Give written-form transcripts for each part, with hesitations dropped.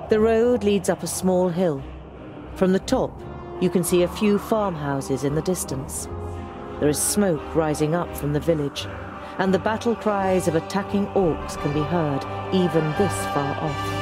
The road leads up a small hill. From the top, you can see a few farmhouses in the distance. There is smoke rising up from the village, and the battle cries of attacking orcs can be heard even this far off.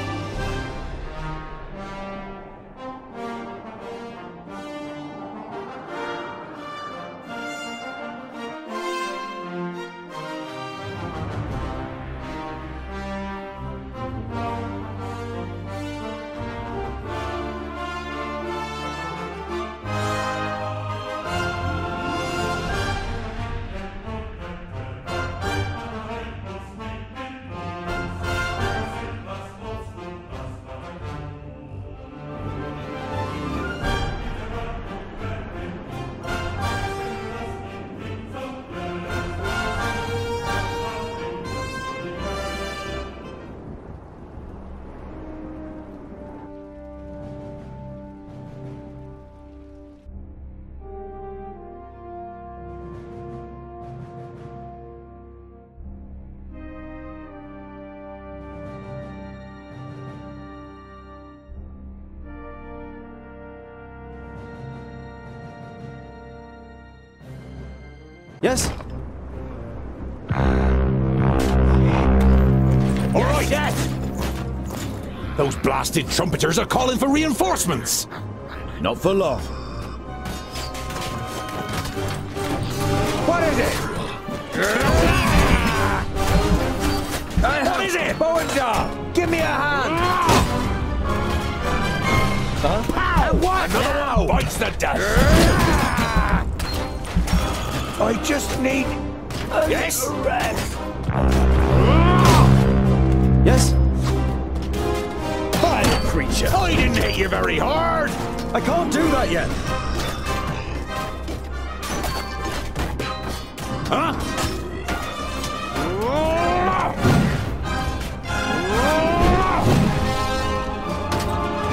Yes? All right, yes! Those blasted trumpeters are calling for reinforcements! Not for long. What is it? What is it? Bow and jaw! Give me a hand! Huh? Pow! What Another now? one bites the dust! I just need... Yes? rest. Yes? Vile creature! I didn't hit you very hard! I can't do that yet! Huh?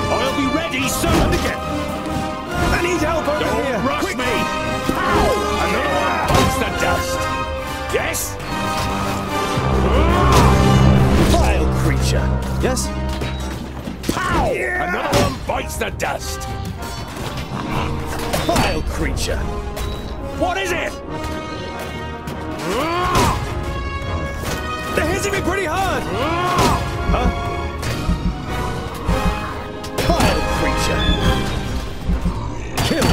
I'll be ready soon! And again! I need help over Don't here! rush Quick. me! Pow! Another one bites the dust! Yes? Vile creature! Yes? Pow! Another one bites the dust! Vile creature! What is it? They're hitting me pretty hard! Huh? Vile creature! Kill!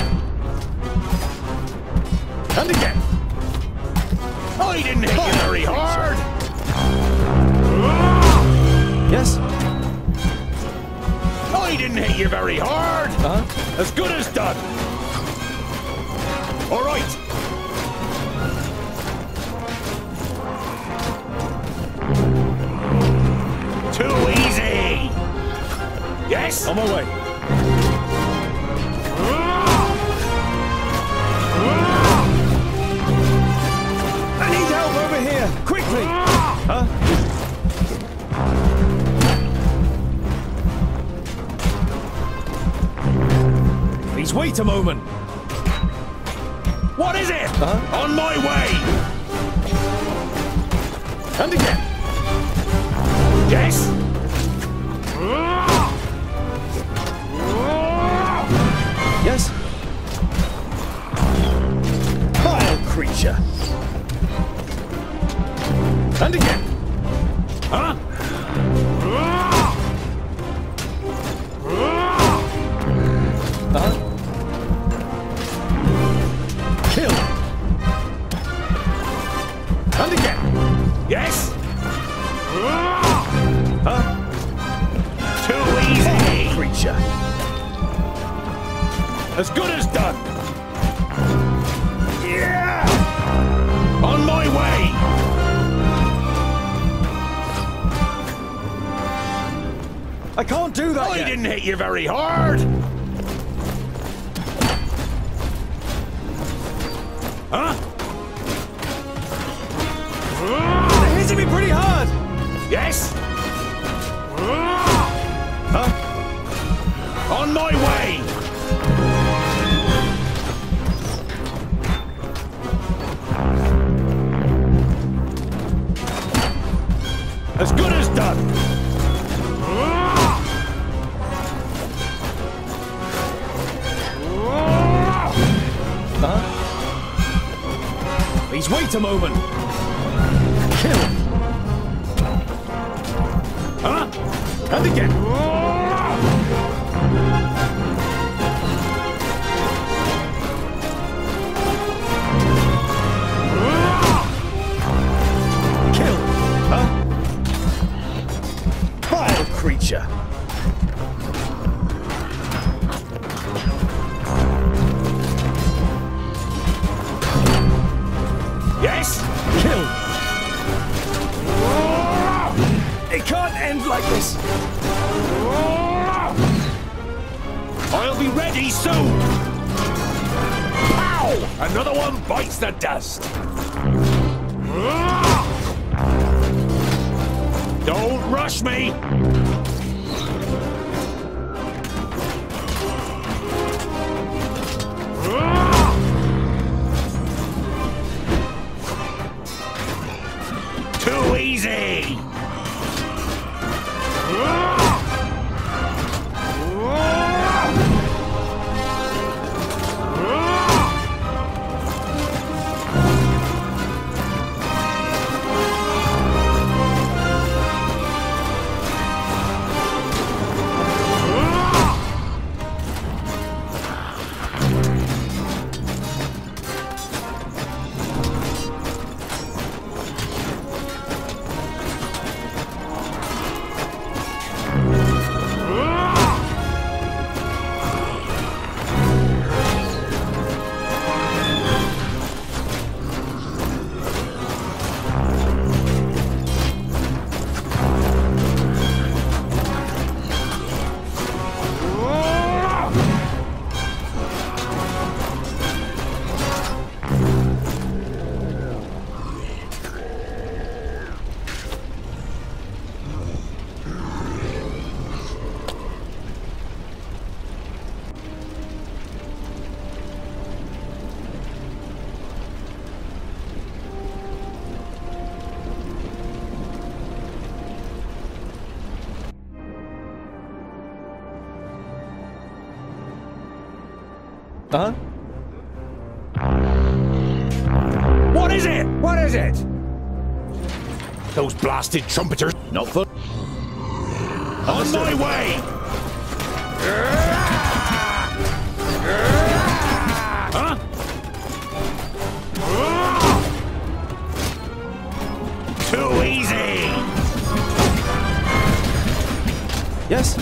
And again! I didn't hit you very hard! Yes? I didn't hit you very hard! Uh-huh. As good as done! All right! Too easy! Yes? On my way. I need help over here! Quickly! Huh? Please wait a moment. What is it? On my way! And again. Yes? Yes? Vile creature. And again. Huh? Kill. And again. Yes? Huh? Too easy! Creature. As good as done! Yeah! On my way! I can't do that I yet. didn't hit you very hard! Huh? They're hitting me pretty hard. Yes? Huh? On my way! As good as done! Wait a moment. Kill. Huh? And again. Kill. Huh? Vile creature. Yes? Kill. It can't end like this. I'll be ready soon! Pow! Another one bites the dust! Don't rush me! Too easy! Huh? What is it? What is it? Those blasted trumpeters. Not for... On my way! Huh? Too easy! Yes?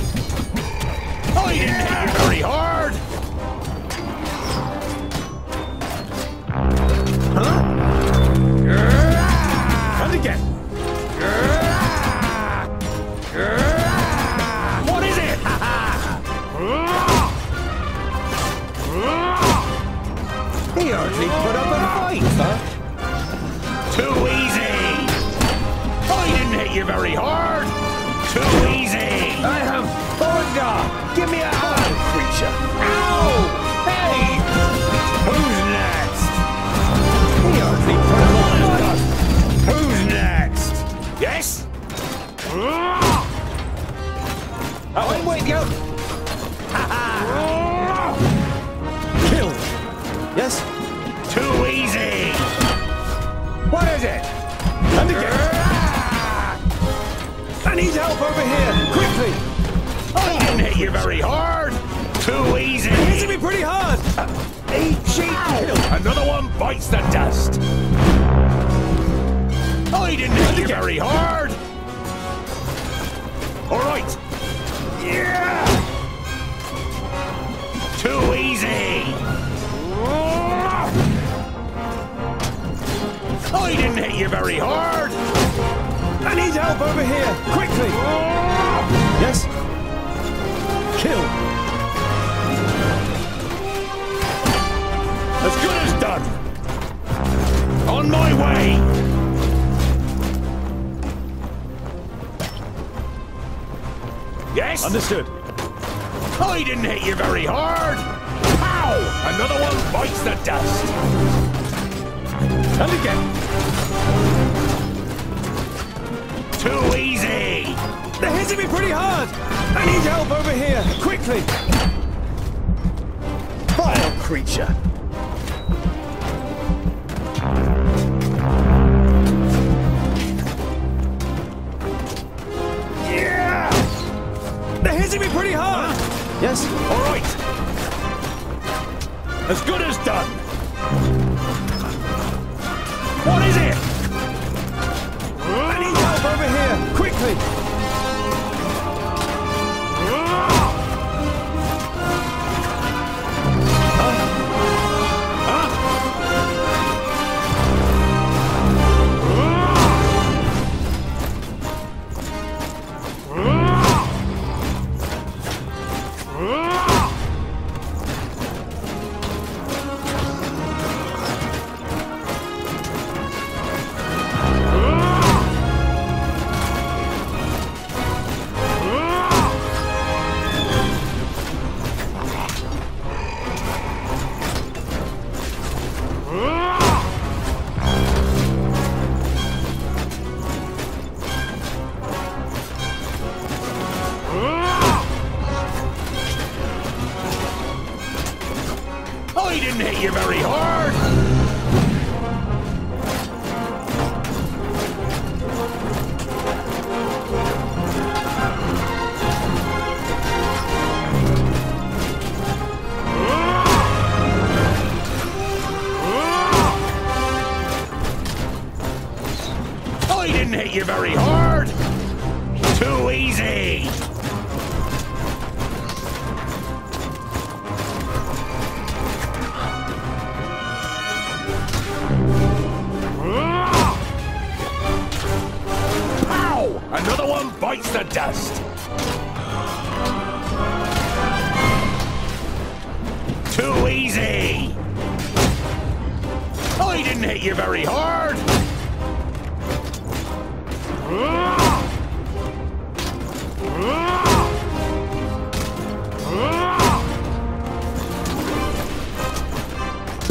I didn't hit you very hard! Huh? And again. What is it? He hardly put up a fight, huh? Too easy! I didn't hit you very hard! Too easy! I have Thorgar! Give me a hand, creature! Ow! Hey! Who's next? He hardly put up a fight! Who's next? Yes? I'm with you! Kill! Yes? Too easy! What is it? And again! I need help over here! Quickly! I didn't hit you very hard! Too easy! You're hitting me pretty hard! Eat sheep! Kill! Another one bites the dust! I didn't hit you very hard! Alright! Yeah! Too easy! I didn't hit you very hard! I need help over here! Quickly! Yes? Kill! As good as done! On my way! Yes? Understood. I didn't hit you very hard! Pow! Another one bites the dust! And again. Too easy! They're hitting me pretty hard! I need help over here! Quickly! Vile creature! us? All right. As good as done. What is it? I need help over here, quickly! I didn't hit you very hard! I didn't hit you very hard! Too easy! Another one bites the dust. Too easy. I didn't hit you very hard.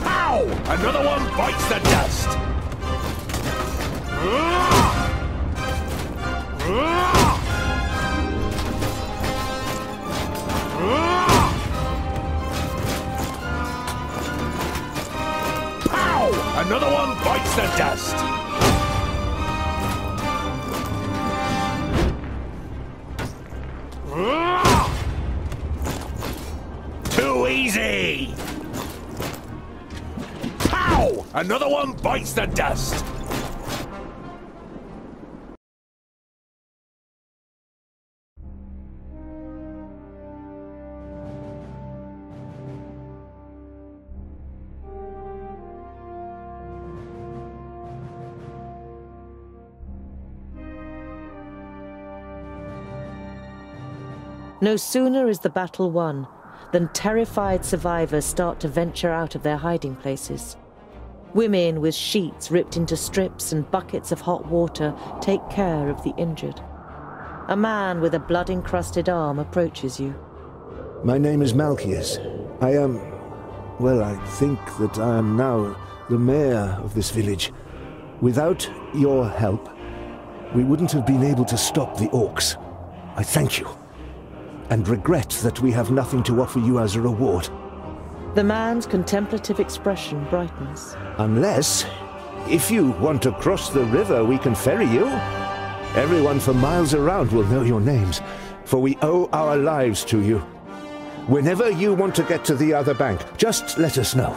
Pow! Another one bites the dust. Pow! Another one bites the dust. Too easy. Pow! Another one bites the dust. No sooner is the battle won than terrified survivors start to venture out of their hiding places. Women with sheets ripped into strips and buckets of hot water take care of the injured. A man with a blood-encrusted arm approaches you. My name is Malchius. I think that I am now the mayor of this village. Without your help, we wouldn't have been able to stop the orcs. I thank you, and regret that we have nothing to offer you as a reward. The man's contemplative expression brightens. Unless, if you want to cross the river, we can ferry you. Everyone for miles around will know your names, for we owe our lives to you. Whenever you want to get to the other bank, just let us know.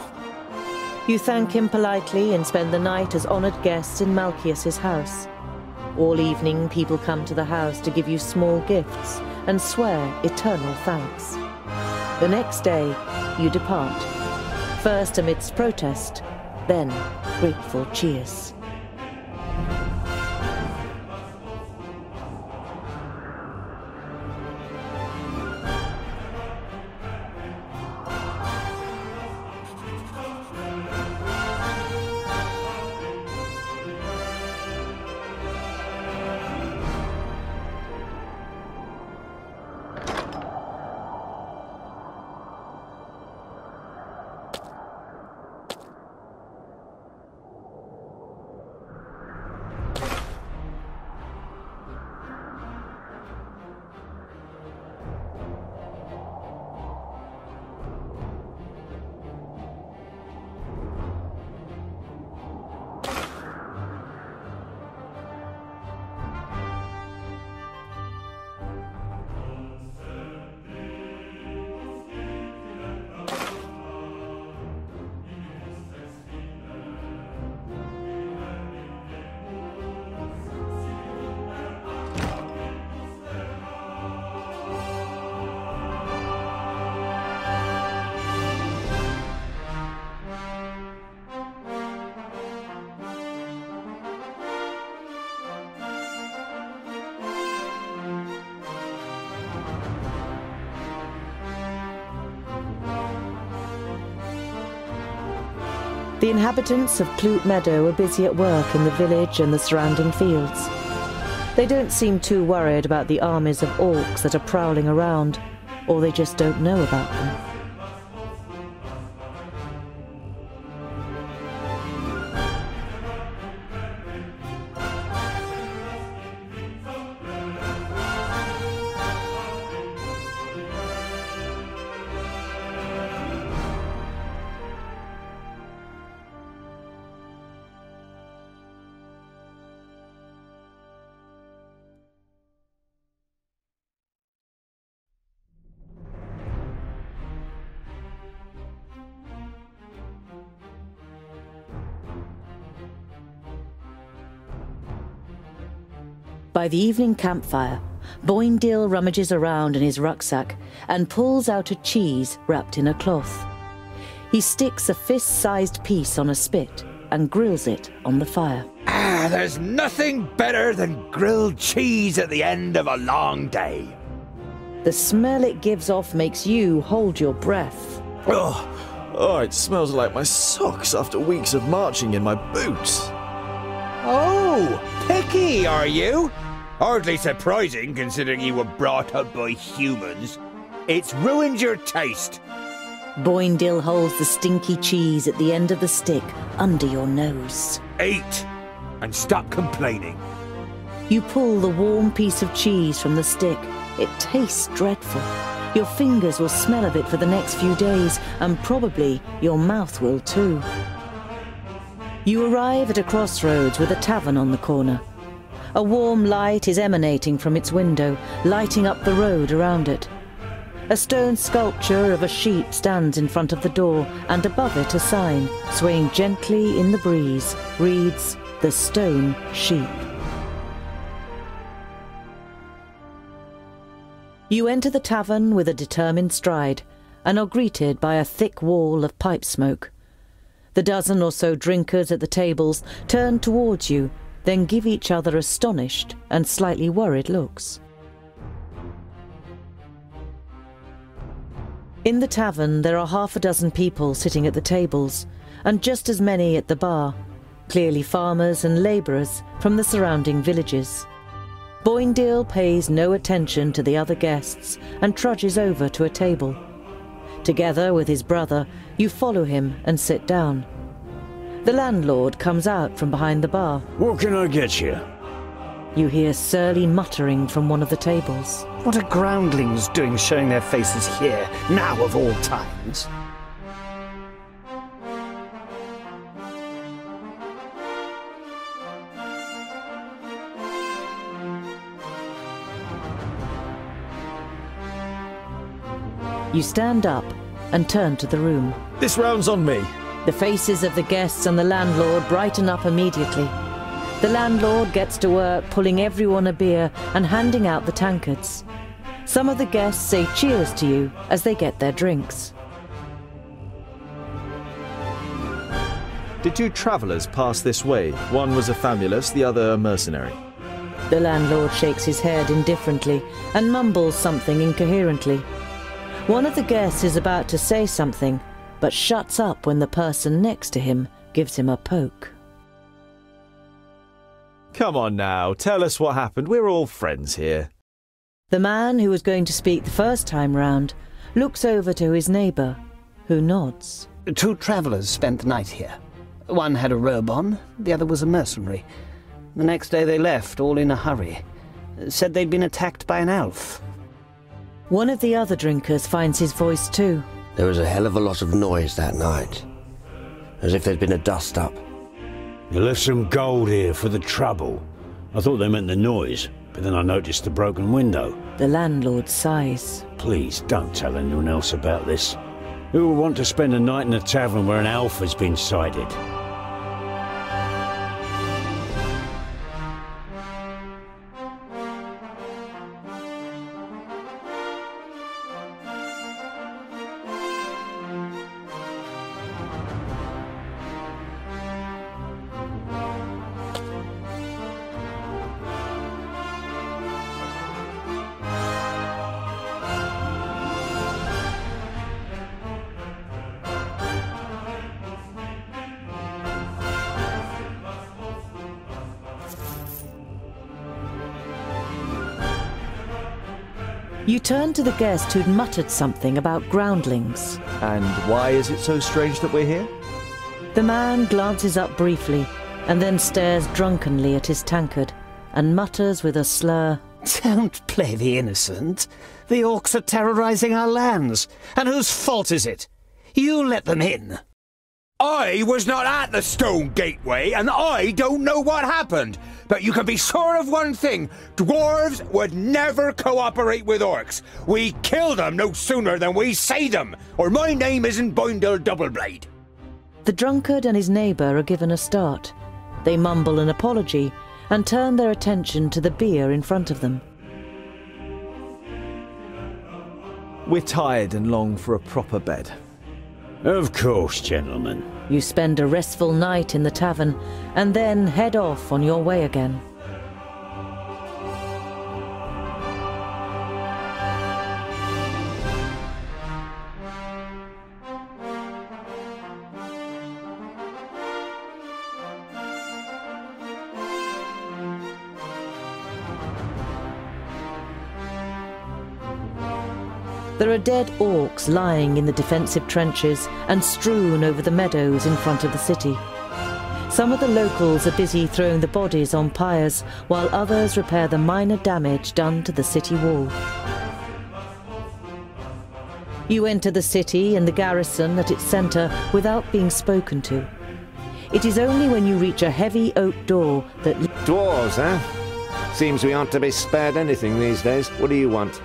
You thank him politely and spend the night as honored guests in Malchius's house. All evening, people come to the house to give you small gifts and swear eternal thanks. The next day, you depart. First amidst protest, then grateful cheers. The inhabitants of Clute Meadow are busy at work in the village and the surrounding fields. They don't seem too worried about the armies of orcs that are prowling around, or they just don't know about them. By the evening campfire, Boindil rummages around in his rucksack and pulls out a cheese wrapped in a cloth. He sticks a fist-sized piece on a spit and grills it on the fire. Ah, there's nothing better than grilled cheese at the end of a long day. The smell it gives off makes you hold your breath. Oh, it smells like my socks after weeks of marching in my boots. Oh, picky, are you? Hardly surprising, considering you were brought up by humans. It's ruined your taste. Boindil holds the stinky cheese at the end of the stick under your nose. Eat, and stop complaining. You pull the warm piece of cheese from the stick. It tastes dreadful. Your fingers will smell of it for the next few days, and probably your mouth will too. You arrive at a crossroads with a tavern on the corner. A warm light is emanating from its window, lighting up the road around it. A stone sculpture of a sheep stands in front of the door, and above it a sign, swaying gently in the breeze, reads, "The Stone Sheep." You enter the tavern with a determined stride, and are greeted by a thick wall of pipe smoke. The dozen or so drinkers at the tables turn towards you, then give each other astonished and slightly worried looks. In the tavern there are half a dozen people sitting at the tables, and just as many at the bar, clearly farmers and labourers from the surrounding villages. Boindil pays no attention to the other guests and trudges over to a table. Together with his brother, you follow him and sit down. The landlord comes out from behind the bar. What can I get you? You hear surly muttering from one of the tables. What are groundlings doing showing their faces here, now of all times? You stand up and turn to the room. This round's on me. The faces of the guests and the landlord brighten up immediately. The landlord gets to work pulling everyone a beer and handing out the tankards. Some of the guests say cheers to you as they get their drinks. Did two travellers pass this way? One was a famulus, the other a mercenary. The landlord shakes his head indifferently and mumbles something incoherently. One of the guests is about to say something, but shuts up when the person next to him gives him a poke. Come on now, tell us what happened. We're all friends here. The man who was going to speak the first time round looks over to his neighbour, who nods. Two travellers spent the night here. One had a robe on, the other was a mercenary. The next day they left, all in a hurry. Said they'd been attacked by an elf. One of the other drinkers finds his voice too. There was a hell of a lot of noise that night, as if there'd been a dust-up. You left some gold here for the trouble. I thought they meant the noise, but then I noticed the broken window. The landlord sighs. Please don't tell anyone else about this. Who will want to spend a night in a tavern where an elf has been sighted? You turn to the guest who'd muttered something about groundlings. And why is it so strange that we're here? The man glances up briefly and then stares drunkenly at his tankard and mutters with a slur, Don't play the innocent. The orcs are terrorizing our lands. And whose fault is it? You let them in. I was not at the stone gateway, and I don't know what happened. But you can be sure of one thing. Dwarves would never cooperate with orcs. We kill them no sooner than we say them, or my name isn't Boindle Doubleblade. The drunkard and his neighbour are given a start. They mumble an apology and turn their attention to the beer in front of them. We're tired and long for a proper bed. Of course, gentlemen. You spend a restful night in the tavern and then head off on your way again. There are dead orcs lying in the defensive trenches and strewn over the meadows in front of the city. Some of the locals are busy throwing the bodies on pyres, while others repair the minor damage done to the city wall. You enter the city and the garrison at its centre without being spoken to. It is only when you reach a heavy oak door that... Dwarves, eh? Seems we aren't to be spared anything these days. What do you want?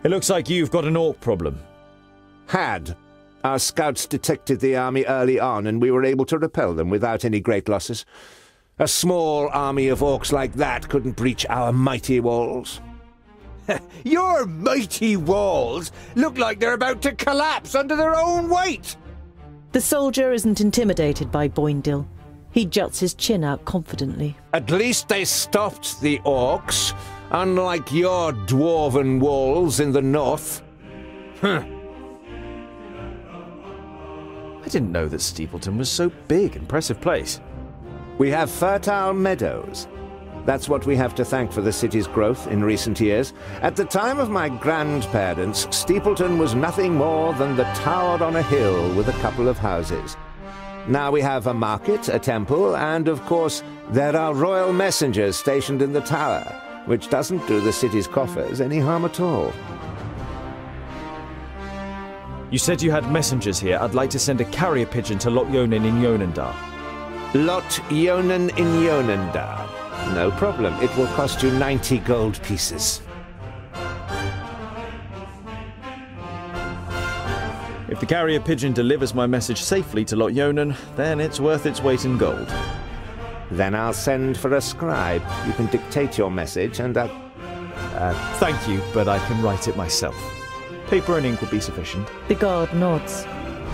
It looks like you've got an orc problem. Had. Our scouts detected the army early on, and we were able to repel them without any great losses. A small army of orcs like that couldn't breach our mighty walls. Your mighty walls look like they're about to collapse under their own weight. The soldier isn't intimidated by Boindil. He juts his chin out confidently. At least they stopped the orcs, unlike your dwarven walls in the north. I didn't know that Steepleton was so big. Impressive place. We have fertile meadows. That's what we have to thank for the city's growth in recent years. At the time of my grandparents, Steepleton was nothing more than the tower on a hill with a couple of houses. Now we have a market, a temple, and of course there are royal messengers stationed in the tower, which doesn't do the city's coffers any harm at all. You said you had messengers here. I'd like to send a carrier pigeon to Lot Yonan in Yonendar. Lot Yonan in Yonendar. No problem. It will cost you 90 gold pieces. If the carrier pigeon delivers my message safely to Lot Yonan, then it's worth its weight in gold. Then I'll send for a scribe. You can dictate your message and Thank you, but I can write it myself. Paper and ink will be sufficient. The guard nods.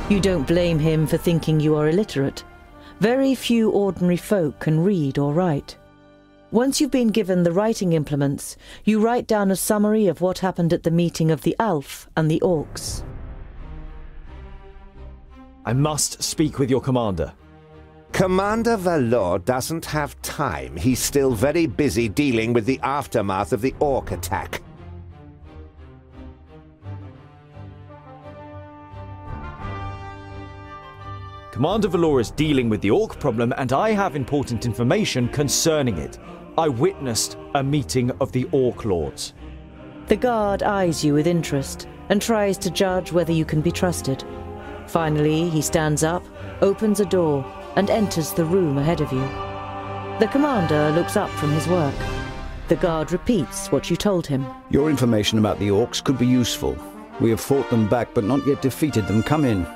You don't blame him for thinking you are illiterate. Very few ordinary folk can read or write. Once you've been given the writing implements, you write down a summary of what happened at the meeting of the Alf and the Orcs. I must speak with your commander. Commander Valor doesn't have time. He's still very busy dealing with the aftermath of the orc attack. Commander Valor is dealing with the orc problem, and I have important information concerning it. I witnessed a meeting of the orc lords. The guard eyes you with interest and tries to judge whether you can be trusted. Finally, he stands up, opens a door, and enters the room ahead of you. The commander looks up from his work. The guard repeats what you told him. Your information about the orcs could be useful. We have fought them back, but not yet defeated them. Come in.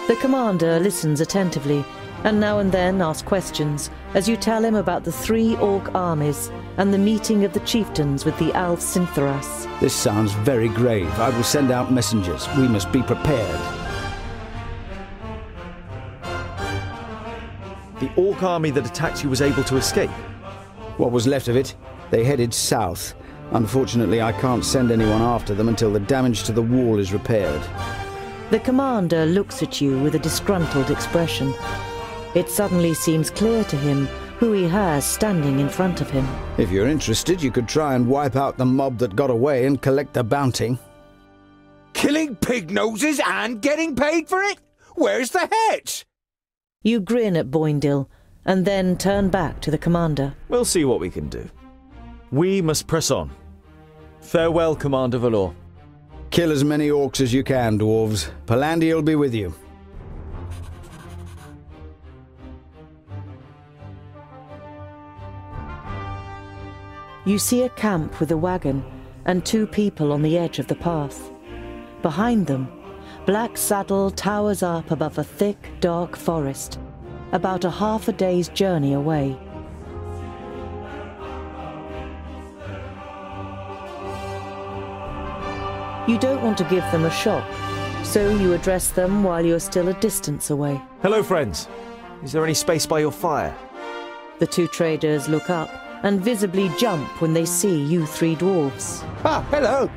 The commander listens attentively, and now and then asks questions, as you tell him about the 3 orc armies and the meeting of the chieftains with the Alf Sintharas. This sounds very grave. I will send out messengers. We must be prepared. The orc army that attacked you was able to escape. What was left of it? They headed south. Unfortunately, I can't send anyone after them until the damage to the wall is repaired. The commander looks at you with a disgruntled expression. It suddenly seems clear to him who he has standing in front of him. If you're interested, you could try and wipe out the mob that got away and collect the bounty. Killing pig noses and getting paid for it? Where's the hitch? You grin at Boindil, and then turn back to the commander. We'll see what we can do. We must press on. Farewell, Commander Valor. Kill as many orcs as you can, dwarves. Palandi'll be with you. You see a camp with a wagon and 2 people on the edge of the path. Behind them, Black Saddle towers up above a thick, dark forest, about a half a day's journey away. You don't want to give them a shock, so you address them while you're still a distance away. Hello, friends. Is there any space by your fire? The 2 traders look up and visibly jump when they see you 3 dwarves. Ah, hello.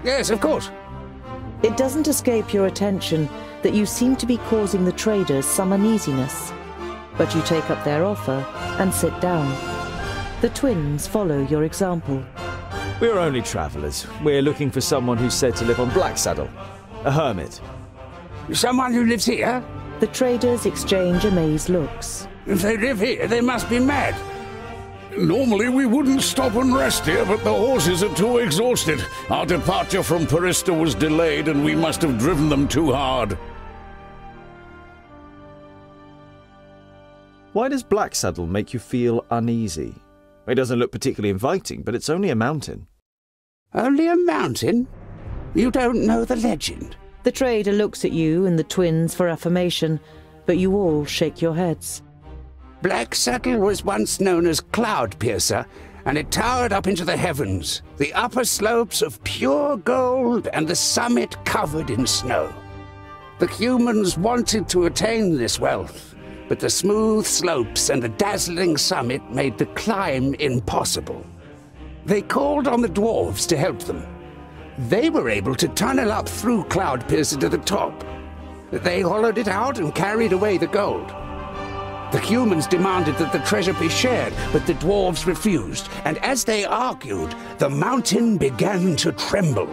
Yes, of course. It doesn't escape your attention that you seem to be causing the traders some uneasiness, but you take up their offer and sit down. The twins follow your example. We're only travellers. We're looking for someone who's said to live on Black Saddle. A hermit. Someone who lives here? The traders exchange amazed looks. If they live here, they must be mad. Normally we wouldn't stop and rest here, but the horses are too exhausted. Our departure from Parista was delayed and we must have driven them too hard. Why does Black Saddle make you feel uneasy? It doesn't look particularly inviting, but it's only a mountain. Only a mountain? You don't know the legend? The trader looks at you and the twins for affirmation, but you all shake your heads. Black Saddle was once known as Cloud Piercer, and it towered up into the heavens, the upper slopes of pure gold and the summit covered in snow. The humans wanted to attain this wealth, but the smooth slopes and the dazzling summit made the climb impossible. They called on the dwarves to help them. They were able to tunnel up through Cloud Piercer to the top. They hollowed it out and carried away the gold. The humans demanded that the treasure be shared, but the dwarves refused, and as they argued, the mountain began to tremble.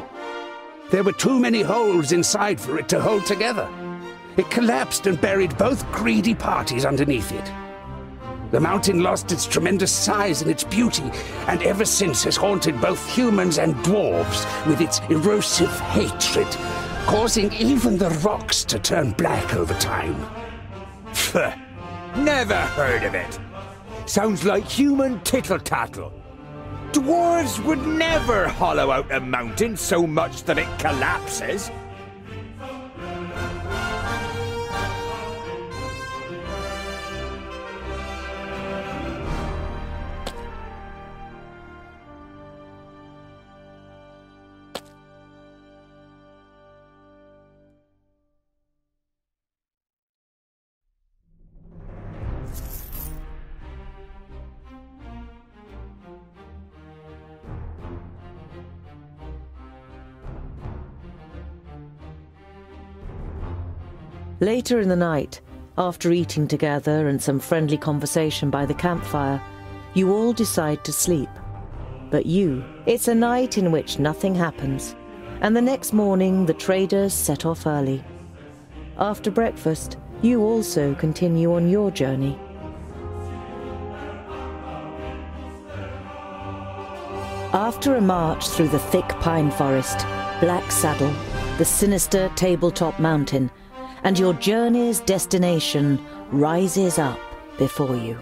There were too many holes inside for it to hold together. It collapsed and buried both greedy parties underneath it. The mountain lost its tremendous size and its beauty, and ever since has haunted both humans and dwarves with its erosive hatred, causing even the rocks to turn black over time. Pfft, never heard of it. Sounds like human tittle-tattle. Dwarves would never hollow out a mountain so much that it collapses. Later in the night, after eating together and some friendly conversation by the campfire, you all decide to sleep. But it's a night in which nothing happens, and the next morning the traders set off early. After breakfast, you also continue on your journey. After a march through the thick pine forest, Black Saddle, the sinister tabletop mountain, and your journey's destination rises up before you.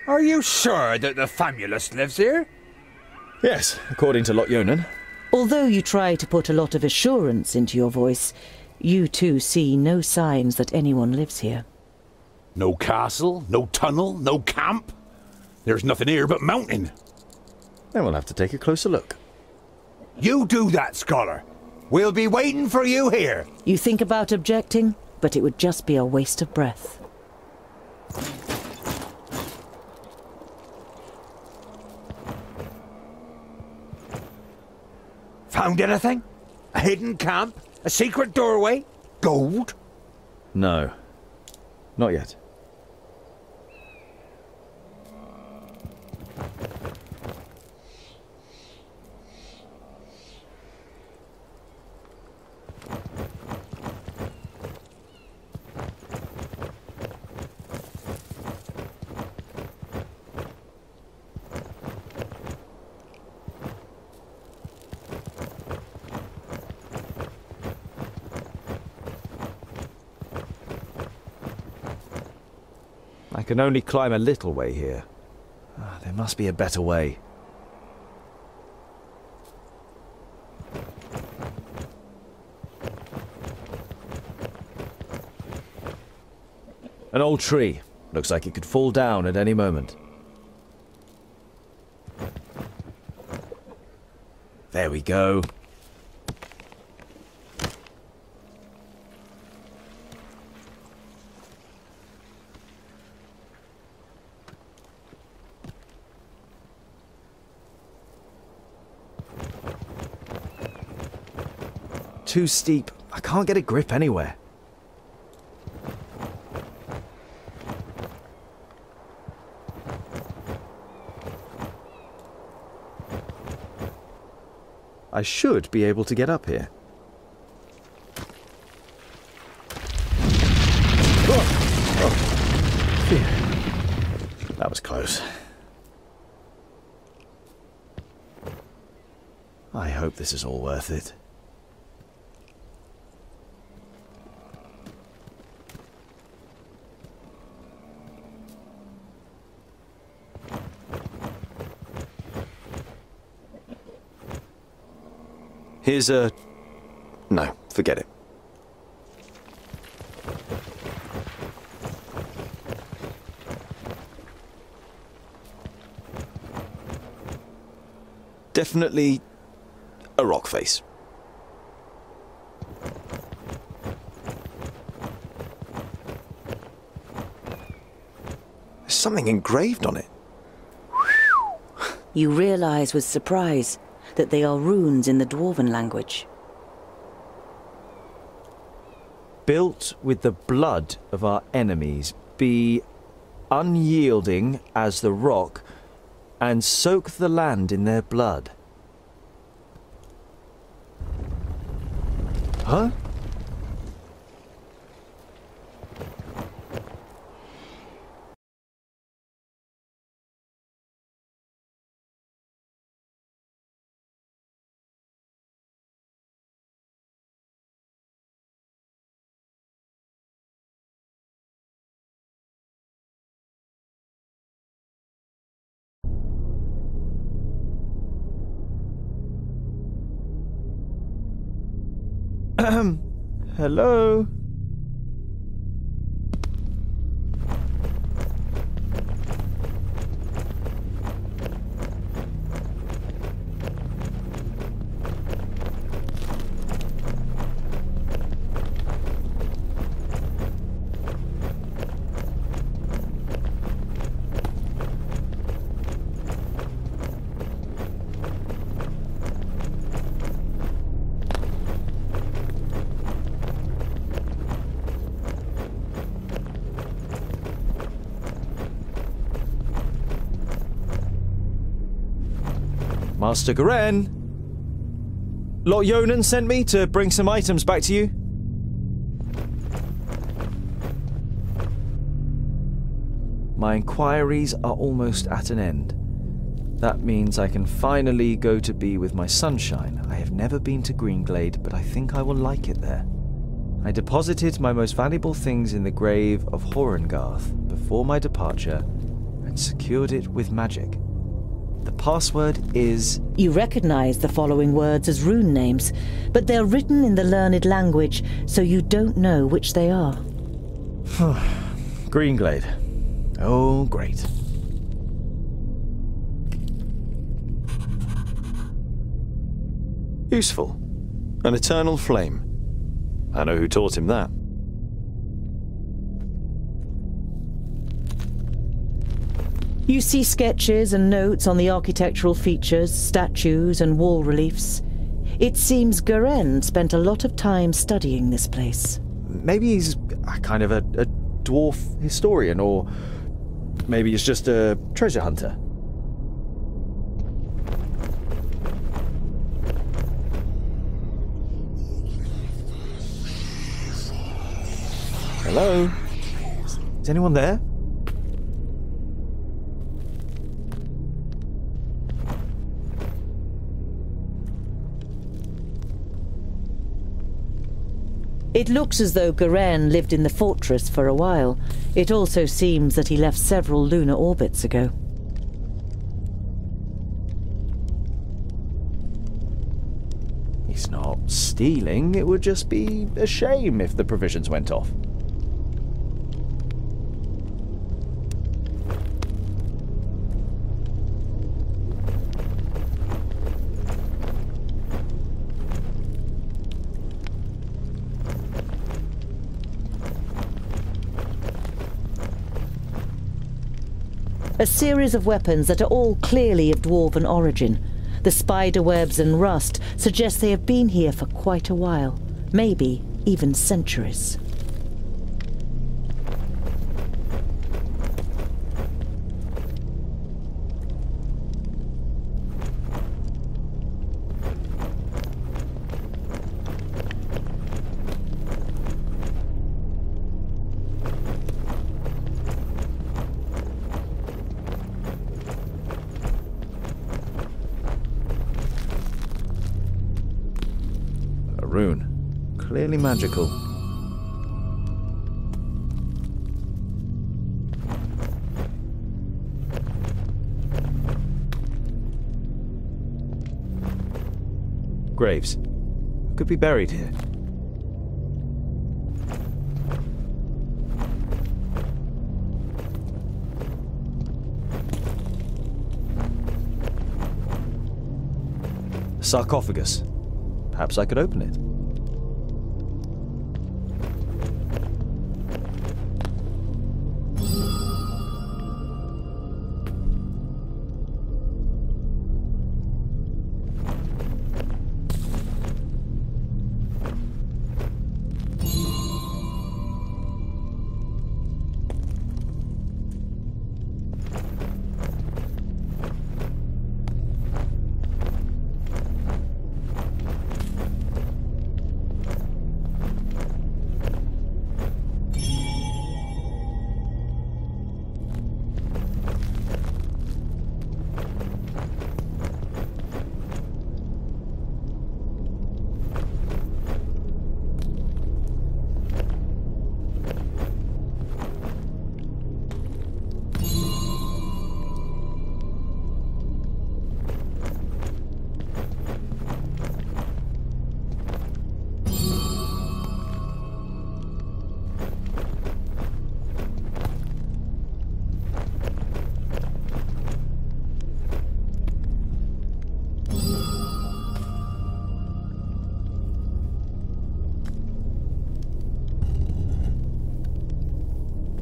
Are you sure that the Famulus lives here? Yes, according to Lot Yonan. Although you try to put a lot of assurance into your voice, You too see no signs that anyone lives here. No castle, no tunnel, no camp. There's nothing here but mountain. Then we'll have to take a closer look. You do that, scholar. We'll be waiting for you here. You think about objecting, but it would just be a waste of breath. Found anything? A hidden camp? A secret doorway? Gold? No. Not yet. I can only climb a little way here. There must be a better way. An old tree. Looks like it could fall down at any moment. There we go. Too steep. I can't get a grip anywhere. I should be able to get up here. Phew. That was close. I hope this is all worth it. Here's a... No, forget it. Definitely a rock face. There's something engraved on it. You realize with surprise that they are runes in the Dwarven language. Built with the blood of our enemies, be unyielding as the rock, and soak the land in their blood. Huh? Hello? Master Garen, Lot Yonan sent me to bring some items back to you. My inquiries are almost at an end. That means I can finally go to be with my sunshine. I have never been to Greenglade, but I think I will like it there. I deposited my most valuable things in the grave of Horengarth before my departure and secured it with magic. The password is... You recognize the following words as rune names, but they're written in the learned language, so you don't know which they are. Greenglade. Oh, great. Useful. An eternal flame. I know who taught him that. You see sketches and notes on the architectural features, statues and wall reliefs. It seems Garen spent a lot of time studying this place. Maybe he's a kind of a dwarf historian, or maybe he's just a treasure hunter. Hello? Is anyone there? It looks as though Garen lived in the fortress for a while. It also seems that he left several lunar orbits ago. He's not stealing. It would just be a shame if the provisions went off. A series of weapons that are all clearly of dwarven origin. The spider webs and rust suggest they have been here for quite a while, maybe even centuries. Rune. Clearly magical. Graves. Could be buried here. A sarcophagus. Perhaps I could open it.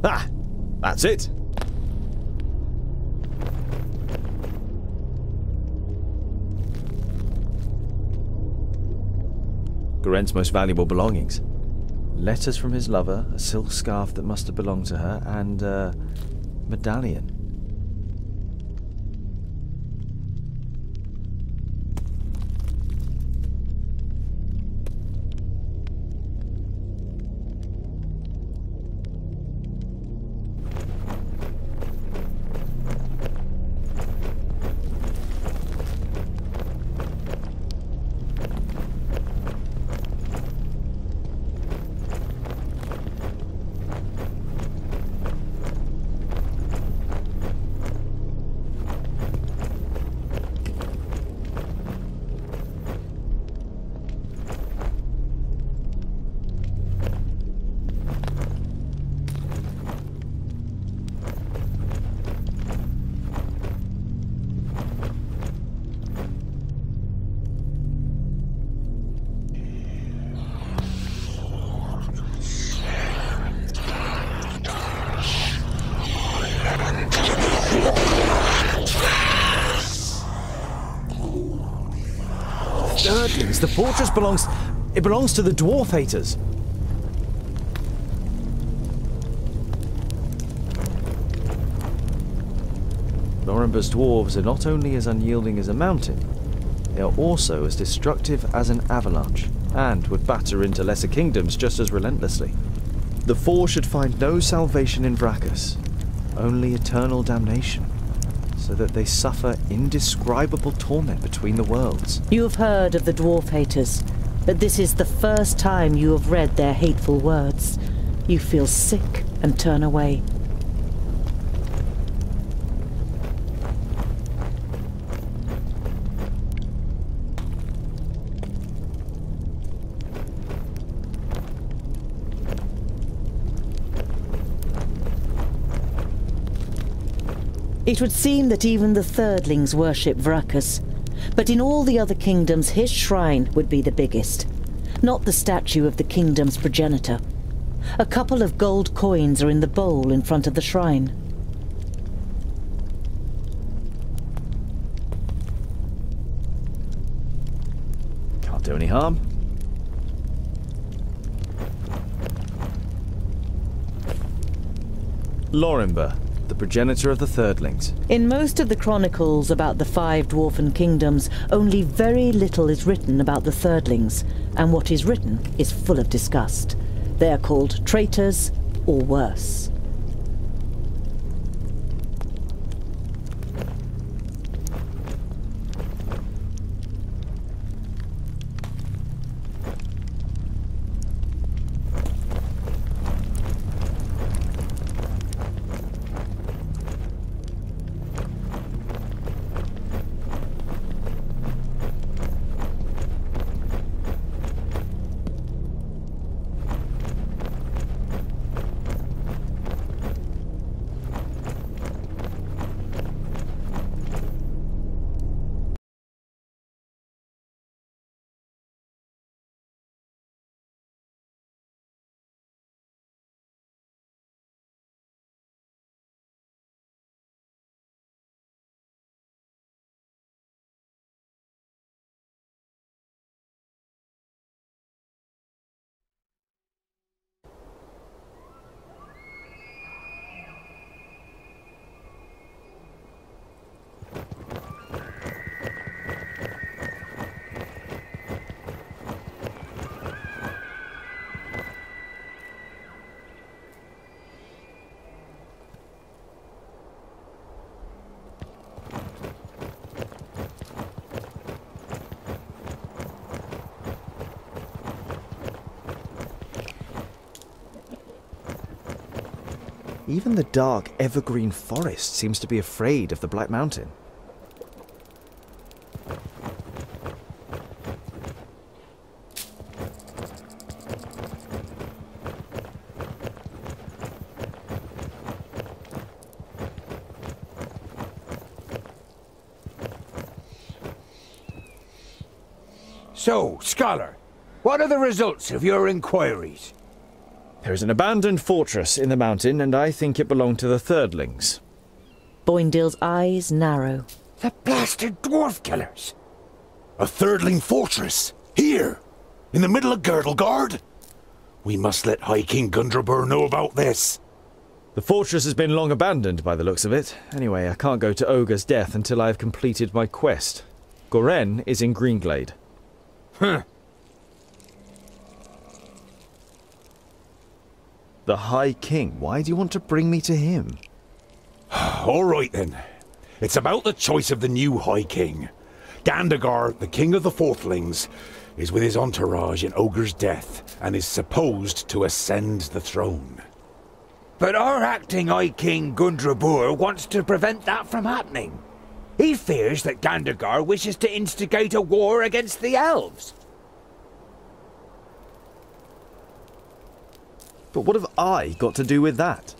Ah! That's it! Garen's most valuable belongings. Letters from his lover, a silk scarf that must have belonged to her, and a medallion. means the fortress belongs to the dwarf haters. Lorimber's dwarves are not only as unyielding as a mountain, they are also as destructive as an avalanche, and would batter into lesser kingdoms just as relentlessly. The Four should find no salvation in Vrachus, only eternal damnation, so that they suffer indescribable torment between the worlds. You have heard of the dwarf haters, but this is the first time you have read their hateful words. You feel sick and turn away. It would seem that even the Thirdlings worship Vrachus, but in all the other kingdoms his shrine would be the biggest, not the statue of the kingdom's progenitor. A couple of gold coins are in the bowl in front of the shrine. Can't do any harm. Lorimber, the progenitor of the Thirdlings. In most of the chronicles about the 5 dwarfen kingdoms, only very little is written about the Thirdlings, and what is written is full of disgust. They are called traitors, or worse. Even the dark, evergreen forest seems to be afraid of the Black Mountain. So, Scholar, what are the results of your inquiries? There is an abandoned fortress in the mountain, and I think it belonged to the Thirdlings. Boindill's eyes narrow. The blasted dwarf killers! A Thirdling fortress? Here? In the middle of Grindlegard? We must let High King Gundrabur know about this. The fortress has been long abandoned by the looks of it. Anyway, I can't go to Ogre's death until I have completed my quest. Goren is in Greenglade. Huh. The High King. Why do you want to bring me to him? All right then. It's about the choice of the new High King. Grindlegard, the King of the Fourthlings, is with his entourage in Ogre's death and is supposed to ascend the throne. But our acting High King Gundrabur wants to prevent that from happening. He fears that Grindlegard wishes to instigate a war against the elves. But what have I got to do with that?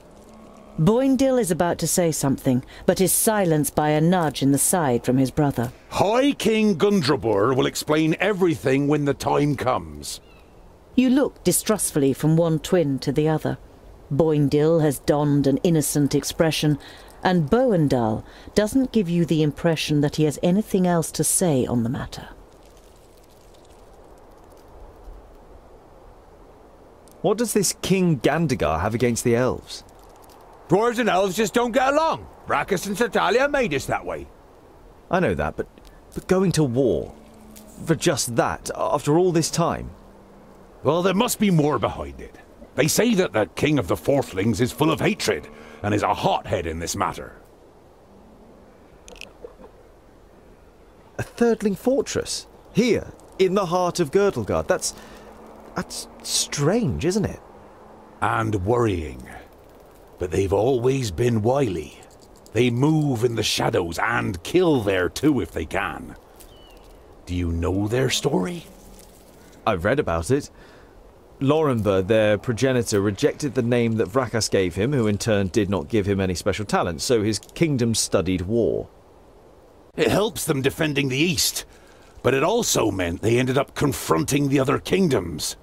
Boindill is about to say something, but is silenced by a nudge in the side from his brother. High King Gundrabur will explain everything when the time comes. You look distrustfully from one twin to the other. Boindill has donned an innocent expression, and Boendal doesn't give you the impression that he has anything else to say on the matter. What does this King Gandagar have against the elves? Dwarves and elves just don't get along. Brachus and Satalia made us that way. I know that, but going to war for just that, after all this time? Well, there must be more behind it. They say that the king of the Fourthlings is full of hatred and is a hothead in this matter. A thirdling fortress? Here, in the heart of Grindlegard? That's strange, isn't it? And worrying. But they've always been wily. They move in the shadows and kill there too if they can. Do you know their story? I've read about it. Lorenber, their progenitor, rejected the name that Vrachas gave him, who in turn did not give him any special talents, so his kingdom studied war. It helps them defending the East, but it also meant they ended up confronting the other kingdoms.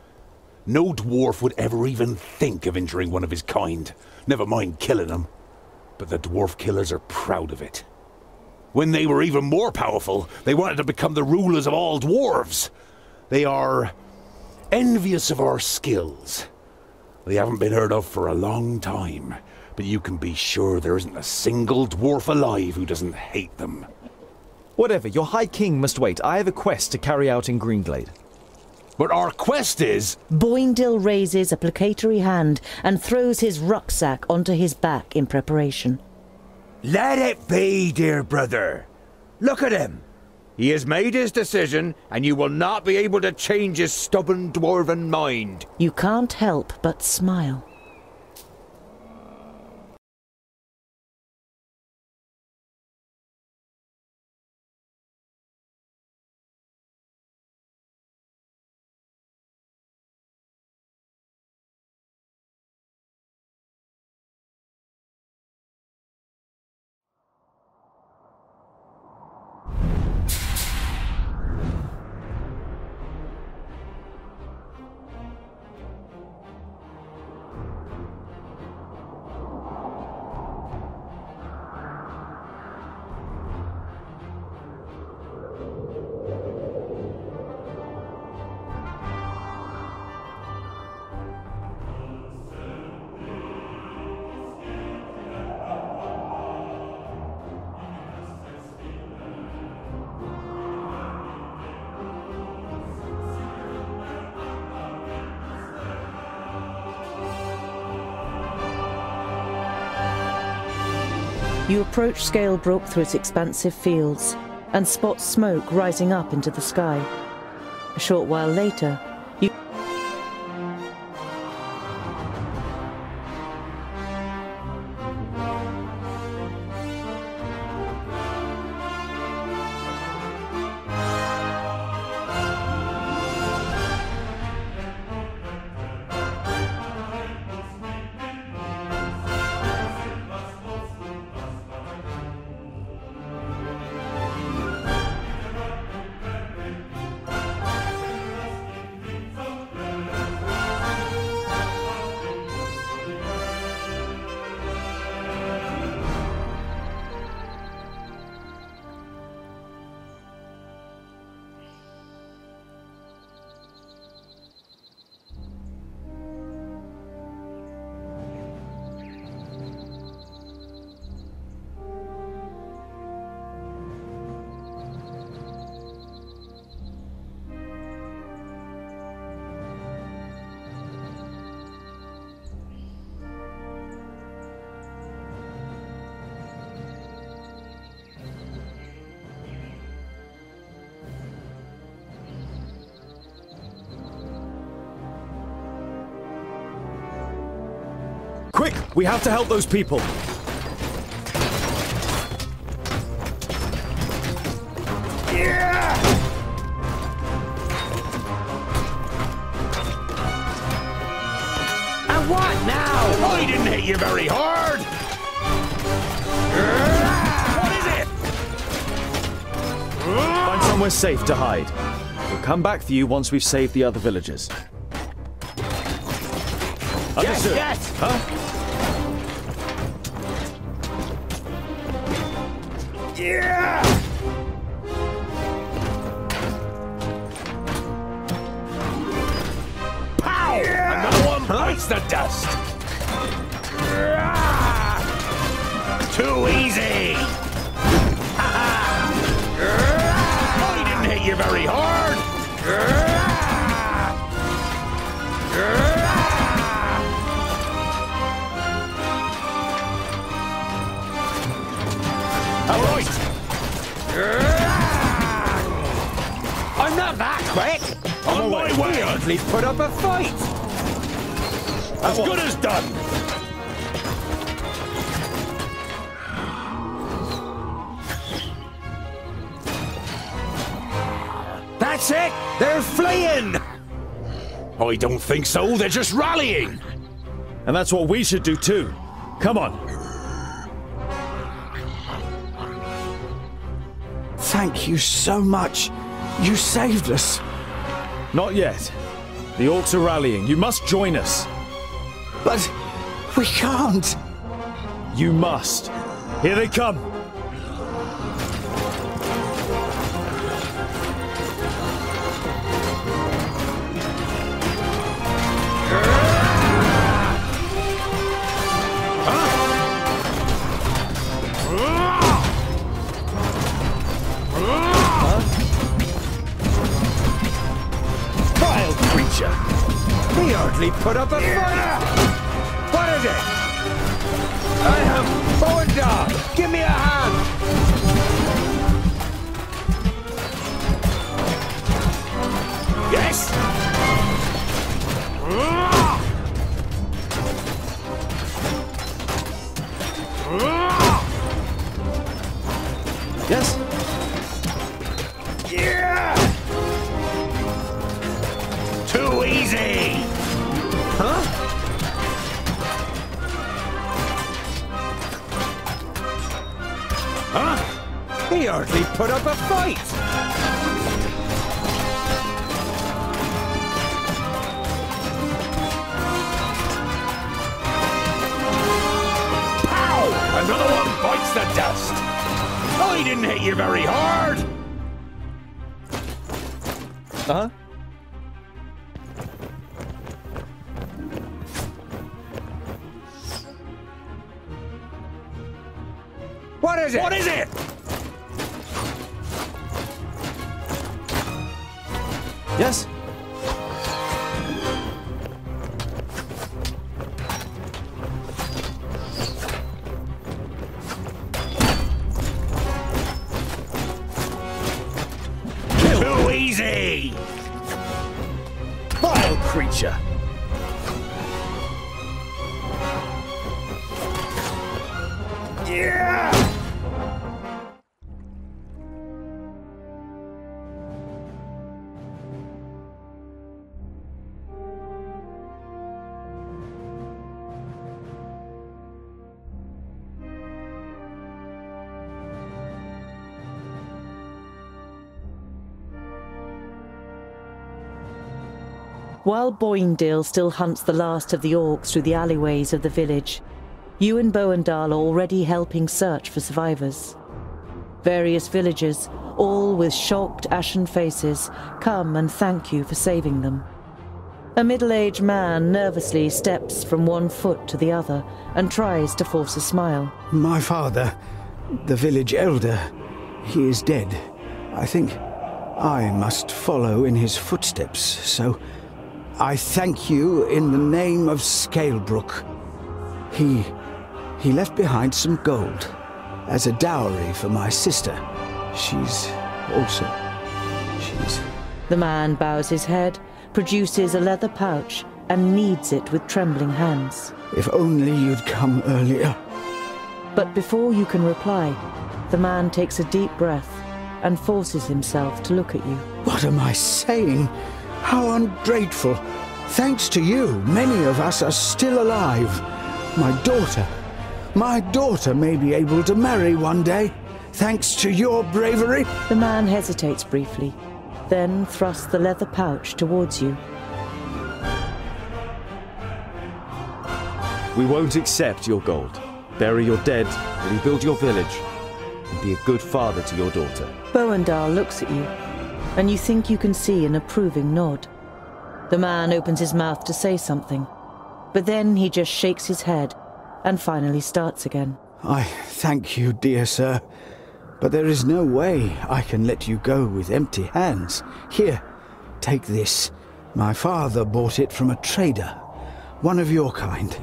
No dwarf would ever even think of injuring one of his kind, never mind killing them. But the dwarf killers are proud of it. When they were even more powerful, they wanted to become the rulers of all dwarves. They are envious of our skills. They haven't been heard of for a long time, but you can be sure there isn't a single dwarf alive who doesn't hate them. Whatever, your High King must wait. I have a quest to carry out in Greenglade. But our quest is... Boindil raises a placatory hand and throws his rucksack onto his back in preparation. Let it be, dear brother. Look at him. He has made his decision, and you will not be able to change his stubborn dwarven mind. You can't help but smile. You approach Scalebrook through its expansive fields and spot smoke rising up into the sky. A short while later, you... Quick! We have to help those people! Yeah! And what now? I didn't hit you very hard! What is it? Find somewhere safe to hide. We'll come back for you once we've saved the other villagers. Understood. Yes! Huh? Yeah! Pow! Yeah! Another one bites the dust! Too easy! I didn't hit you very hard! All right! I'm not that quick! On my way! We hardly put up a fight! As good as done! That's it! They're fleeing! I don't think so, they're just rallying! And that's what we should do too. Come on. Thank you so much. You saved us. Not yet. The orcs are rallying. You must join us. But we can't. You must. Here they come. We hardly put up a fight! What is it? I am Bowen. Give me a hand! Yes! Yes? Yeah! Too easy! Huh? Huh? He hardly put up a fight! Pow! Another one bites the dust! I didn't hit you very hard! Uh-huh. What is it? What is it? Yes? Too easy! Vile creature! Yeah! While Boindale still hunts the last of the orcs through the alleyways of the village, you and Boendal are already helping search for survivors. Various villagers, all with shocked, ashen faces, come and thank you for saving them. A middle-aged man nervously steps from one foot to the other and tries to force a smile. My father, the village elder, he is dead. I think I must follow in his footsteps, so I thank you in the name of Scalebrook. He left behind some gold as a dowry for my sister. She's... The man bows his head, produces a leather pouch, and kneads it with trembling hands. If only you'd come earlier. But before you can reply, the man takes a deep breath and forces himself to look at you. What am I saying? How ungrateful. Thanks to you, many of us are still alive. My daughter may be able to marry one day, thanks to your bravery. The man hesitates briefly, then thrusts the leather pouch towards you. We won't accept your gold. Bury your dead, rebuild your village, and be a good father to your daughter. Boendal looks at you, and you think you can see an approving nod. The man opens his mouth to say something, But then he just shakes his head and finally starts again. I thank you, dear sir, but there is no way I can let you go with empty hands. Here, take this. My father bought it from a trader, one of your kind.